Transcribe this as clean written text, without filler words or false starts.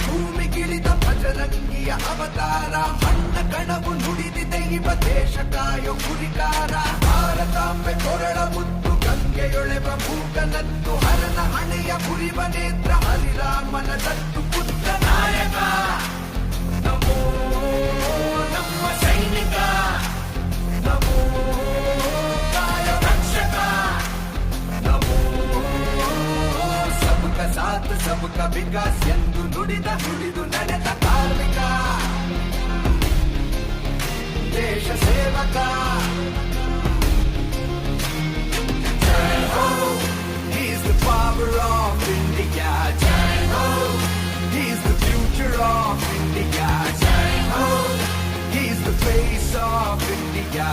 ಭೂಮಿಗಿಳಿದ ಭಜರಂಗಿಯ ಅವತಾರ ಮಣ್ಣ ಕಣವು ನುಡಿದಿದೆ ಇವ ದೇಶ ಕಾಯೋ ಗುರಿಕಾರ ಭಾರತಾಂಬೆ ಕೊರಳ ಮುತ್ತು ಗಂಗೆಯೊಳೆವ ಮೂಗನತ್ತು ಹರನ ಹಣೆಯ ಪುರಿವ ನೇತ್ರ ಹರಿರಾಮನ ದತ್ತು ಪುತ್ರ ನಾಯಕ ನಮೋ ನಮ್ಮ ಸೈನಿಕ ನಮೋ ಕಾಯ ರಕ್ಷಕ ನಮೋ ಸಬಕ ಸಾಥ್ ಸಬಕ ವಿಕಾಸ್ ಎಂದು ನುಡಿದು ನಡೆದ ಕಾರ್ಮಿಕ ದೇಶ ಸೇವಕ ಜೈ ಹೋ he's the power of India jai ho he's the future of India jai ho he's the face of India